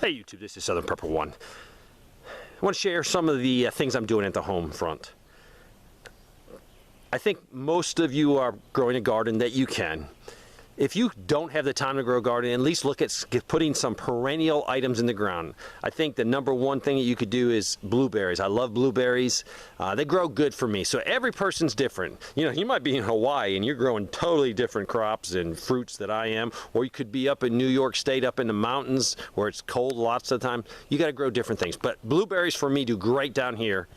Hey YouTube, this is Southern Prepper One. I want to share some of the things I'm doing at the home front. I think most of you are growing a garden that you can. If you don't have the time to grow a garden, at least look at putting some perennial items in the ground. I think the number one thing that you could do is blueberries. I love blueberries. They grow good for me. So every person's different. You know, you might be in Hawaii and you're growing totally different crops and fruits that I am, or you could be up in New York State, up in the mountains where it's cold lots of the time. You got to grow different things. But blueberries for me do great down here.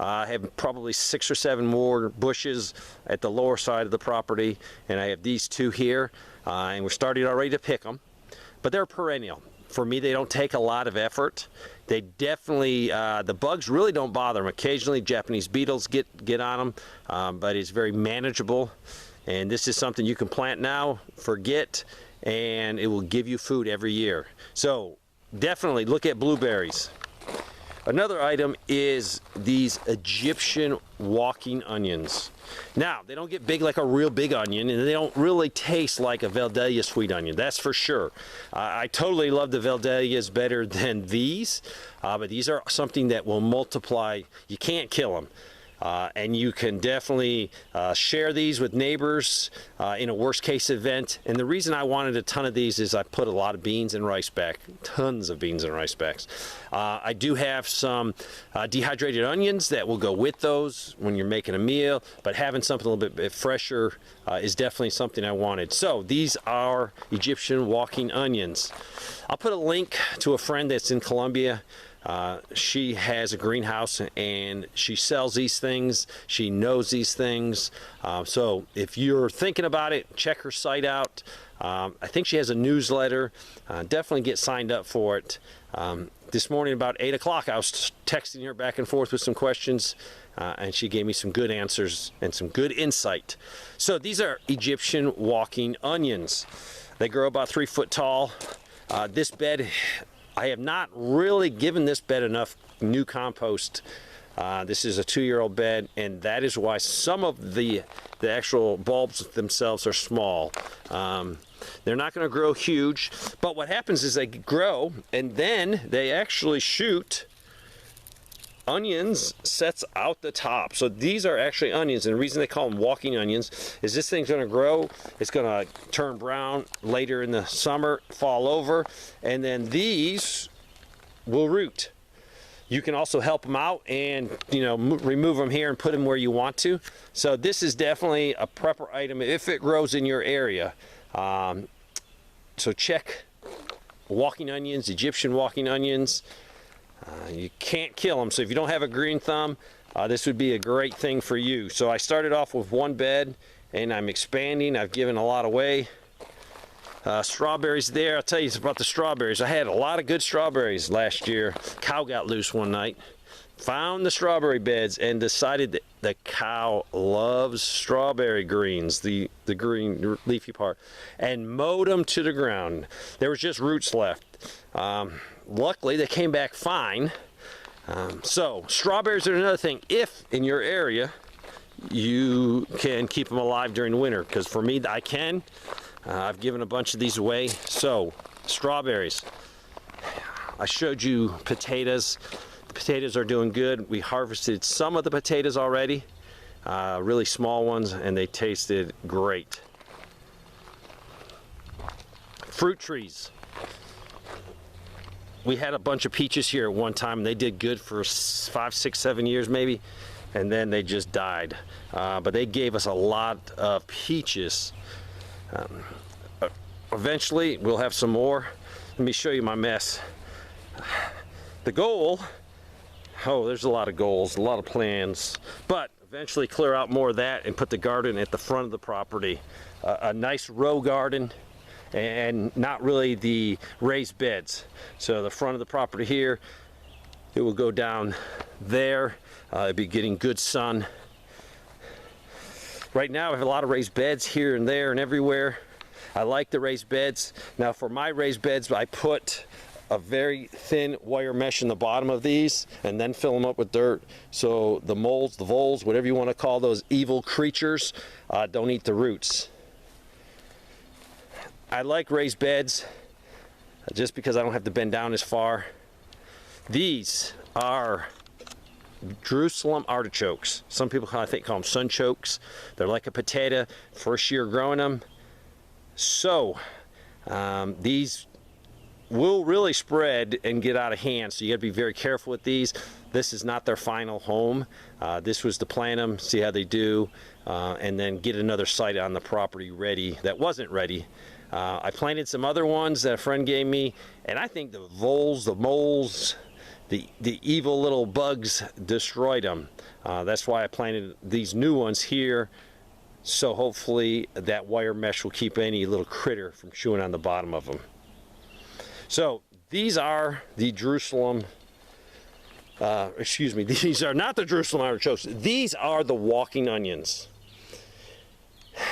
I have probably 6 or 7 more bushes at the lower side of the property, and I have these 2 here, and we're starting already to pick them. But they're perennial. For me, they don't take a lot of effort. They definitely, the bugs really don't bother them. Occasionally, Japanese beetles get on them, but it's very manageable. And this is something you can plant now, forget, and it will give you food every year. So definitely look at blueberries. Another item is these Egyptian walking onions. Now, they don't get big like a real big onion, and they don't really taste like a Valdelia sweet onion, that's for sure. I totally love the Valdelias better than these, but these are something that will multiply. You can't kill them. And you can definitely share these with neighbors in a worst case event. And the reason I wanted a ton of these is I put a lot of beans and rice back, tons of beans and rice backs. I do have some dehydrated onions that will go with those when you're making a meal, but having something a little bit fresher is definitely something I wanted. So these are Egyptian walking onions. I'll put a link to a friend that's in Colombia. She has a greenhouse and she sells these things. She knows these things. So if you're thinking about it, check her site out. I think she has a newsletter. Definitely get signed up for it. This morning about 8 o'clock I was texting her back and forth with some questions, and she gave me some good answers and some good insight. So these are Egyptian walking onions. They grow about 3 foot tall. This bed, I have not really given this bed enough new compost. This is a 2-year-old bed, and that is why some of the actual bulbs themselves are small. They're not going to grow huge, but what happens is they grow, and then they actually shoot onions sets out the top. So these are actually onions, and the reason they call them walking onions is this thing's going to grow, it's going to turn brown later in the summer, fall over, and then these will root. You can also help them out and, you know, remove them here and put them where you want to. So this is definitely a prepper item if it grows in your area. So check walking onions, Egyptian walking onions. You can't kill them, so if you don't have a green thumb, this would be a great thing for you. So I started off with 1 bed, and I'm expanding. I've given a lot away. Strawberries there. I'll tell you about the strawberries. I had a lot of good strawberries last year. Cow got loose one night, found the strawberry beds, and decided that the cow loves strawberry greens, the green leafy part, and mowed them to the ground. There was just roots left. Luckily, they came back fine. So strawberries are another thing. If in your area you can keep them alive during the winter, because for me, I can. I've given a bunch of these away. So strawberries. I showed you potatoes. The potatoes are doing good. We harvested some of the potatoes already, really small ones, and they tasted great. Fruit trees. We had a bunch of peaches here at one time, and they did good for 5, 6, 7 years maybe, and then they just died. But they gave us a lot of peaches. Eventually, we'll have some more. Let me show you my mess. The goal, oh, there's a lot of goals, a lot of plans, but eventually clear out more of that and put the garden at the front of the property. A nice row garden, and not really the raised beds. So the front of the property here, it will go down there. It'll be getting good sun. Right now I have a lot of raised beds here and there and everywhere. I like the raised beds. Now for my raised beds, I put a very thin wire mesh in the bottom of these and then fill them up with dirt, so the moles, the voles, whatever you want to call those evil creatures, don't eat the roots. I like raised beds. just because I don't have to bend down as far. These are Jerusalem artichokes. Some people I think call them sunchokes. They're like a potato, first year growing them. So these will really spread and get out of hand, so you got to be very careful with these. This is not their final home. This was to plant them, see how they do, and then get another site on the property ready that wasn't ready. I planted some other ones that a friend gave me, and I think the voles, the moles, the evil little bugs destroyed them. That's why I planted these new ones here, so hopefully that wire mesh will keep any little critter from chewing on the bottom of them. So these are the Jerusalem, excuse me, these are not the Jerusalem artichokes. These are the walking onions.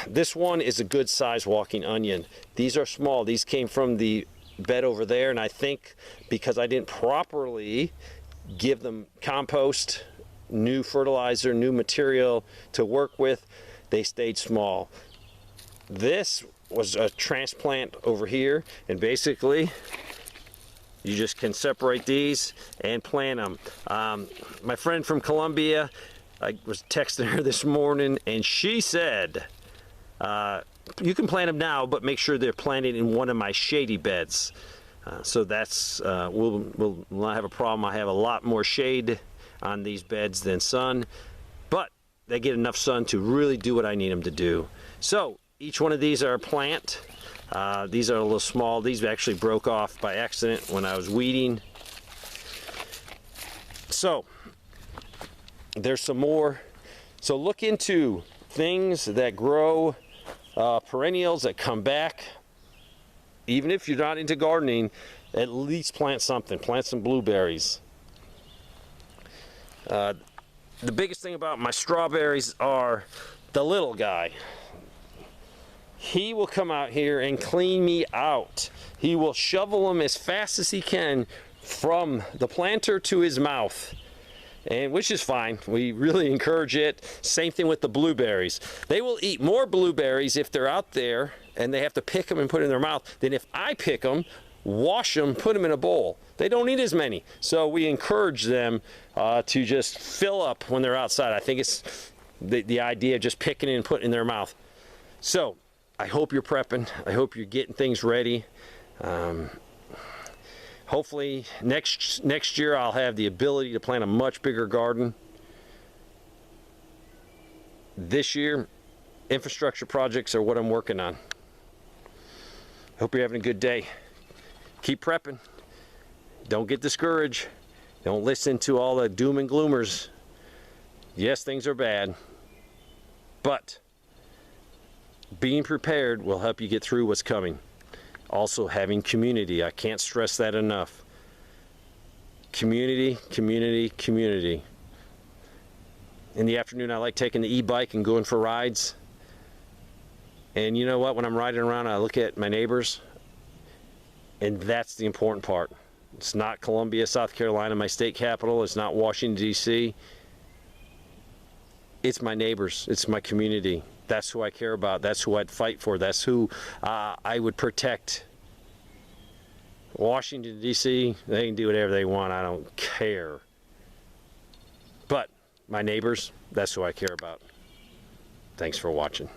This one is a good size walking onion. These are small. These came from the bed over there, and I think because I didn't properly give them compost, new fertilizer, new material to work with, they stayed small. This was a transplant over here, and basically you just can separate these and plant them. My friend from Colombia, I was texting her this morning, and she said you can plant them now, but make sure they're planted in one of my shady beds. So that's we'll not have a problem. I have a lot more shade on these beds than sun, but they get enough sun to really do what I need them to do. So each one of these are a plant. These are a little small. These actually broke off by accident when I was weeding. So there's some more. So look into things that grow, perennials that come back. Even if you're not into gardening, at least plant something. Plant some blueberries. The biggest thing about my strawberries are the little guy. He will come out here and clean me out. He will shovel them as fast as he can from the planter to his mouth, and which is fine. We really encourage it. Same thing with the blueberries. They will eat more blueberries if they're out there and they have to pick them and put in their mouth than if I pick them, wash them, put them in a bowl. They don't eat as many. So we encourage them to just fill up when they're outside. I think it's the idea of just picking it and putting it in their mouth. So I hope you're prepping. I hope you're getting things ready. Hopefully next year I'll have the ability to plant a much bigger garden. This year, infrastructure projects are what I'm working on. Hope you're having a good day. Keep prepping. Don't get discouraged. Don't listen to all the doom and gloomers. Yes, things are bad, but being prepared will help you get through what's coming. Also, having community. I can't stress that enough. Community, community, community. In the afternoon, I like taking the e-bike and going for rides. And you know what? When I'm riding around, I look at my neighbors, and that's the important part. It's not Columbia, South Carolina, my state capital. It's not Washington, D.C. It's my neighbors. It's my community. That's who I care about. That's who I'd fight for. That's who I would protect. Washington, D.C., they can do whatever they want. I don't care. But my neighbors, that's who I care about. Thanks for watching.